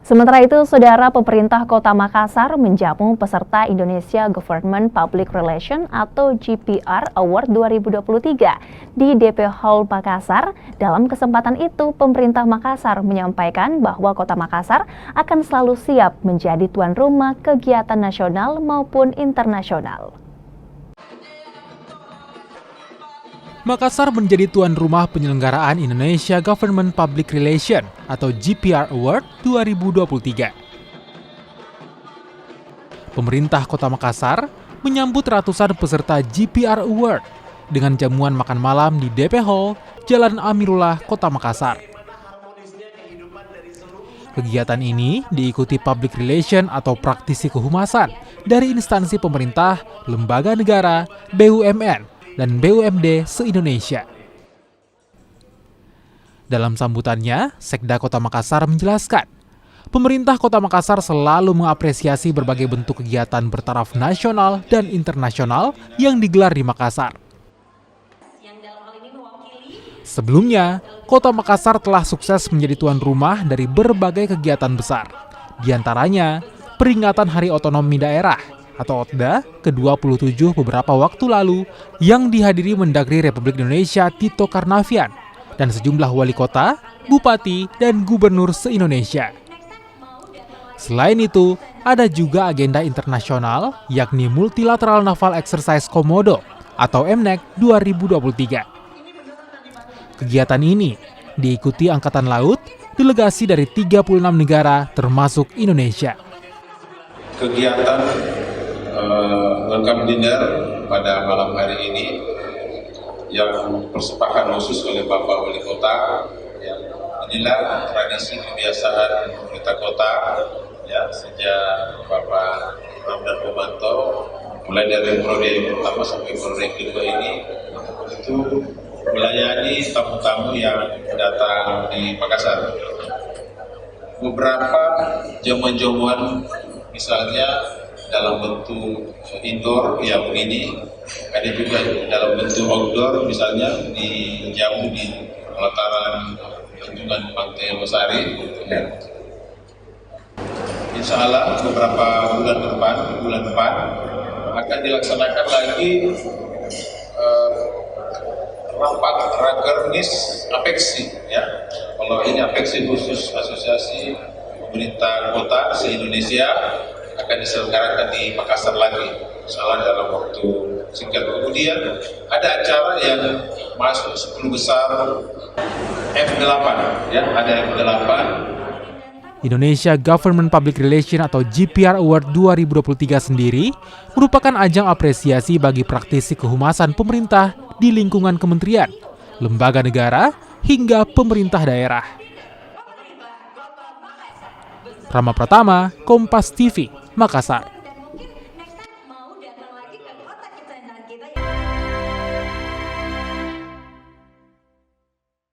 Sementara itu, Saudara, pemerintah Kota Makassar menjamu peserta Indonesia Government Public Relation atau GPR Award 2023 di DP Hall Makassar. Dalam kesempatan itu, pemerintah Makassar menyampaikan bahwa Kota Makassar akan selalu siap menjadi tuan rumah kegiatan nasional maupun internasional. Makassar menjadi tuan rumah penyelenggaraan Indonesia Government Public Relation atau GPR Award 2023. Pemerintah Kota Makassar menyambut ratusan peserta GPR Award dengan jamuan makan malam di DP Hall, Jalan Amirullah, Kota Makassar. Kegiatan ini diikuti public relation atau praktisi kehumasan dari instansi pemerintah, lembaga negara, BUMN, dan BUMD se-Indonesia. Dalam sambutannya, Sekda Kota Makassar menjelaskan, pemerintah Kota Makassar selalu mengapresiasi berbagai bentuk kegiatan bertaraf nasional dan internasional yang digelar di Makassar. Sebelumnya, Kota Makassar telah sukses menjadi tuan rumah dari berbagai kegiatan besar, di antaranya peringatan Hari Otonomi Daerah atau OTDA ke-27 beberapa waktu lalu yang dihadiri Mendagri Republik Indonesia Tito Karnavian dan sejumlah wali kota, bupati, dan gubernur se-Indonesia. Selain itu, ada juga agenda internasional yakni Multilateral Naval Exercise Komodo atau MNEC 2023. Kegiatan ini diikuti Angkatan Laut, delegasi dari 36 negara termasuk Indonesia. Kegiatan welcome dinner pada malam hari ini yang persepakatan khusus oleh Bapak Wali Kota. Inilah tradisi kebiasaan pemerintah kota ya sejak Bapak Ramdan Pomanto mulai dari periode yang pertama sampai periode yang kedua ini itu melayani tamu-tamu yang datang di Makassar. Beberapa jamuan-jamuan misalnya dalam bentuk indoor ya begini, ada juga dalam bentuk outdoor misalnya jamu di pelataran bendungan Pantai Losari. Insya Allah beberapa bulan depan akan dilaksanakan lagi rapat rakernis Apeksi ya. Kalau ini Apeksi khusus asosiasi pemerintah kota se-Indonesia akan diselenggarakan di Makassar lagi, misalnya dalam waktu singkat. Kemudian ada acara yang masuk 10 besar F8, ya ada F8. Indonesia Government Public Relation atau GPR Award 2023 sendiri merupakan ajang apresiasi bagi praktisi kehumasan pemerintah di lingkungan kementerian, lembaga negara, hingga pemerintah daerah. Rama Pratama, Kompas TV, Makassar.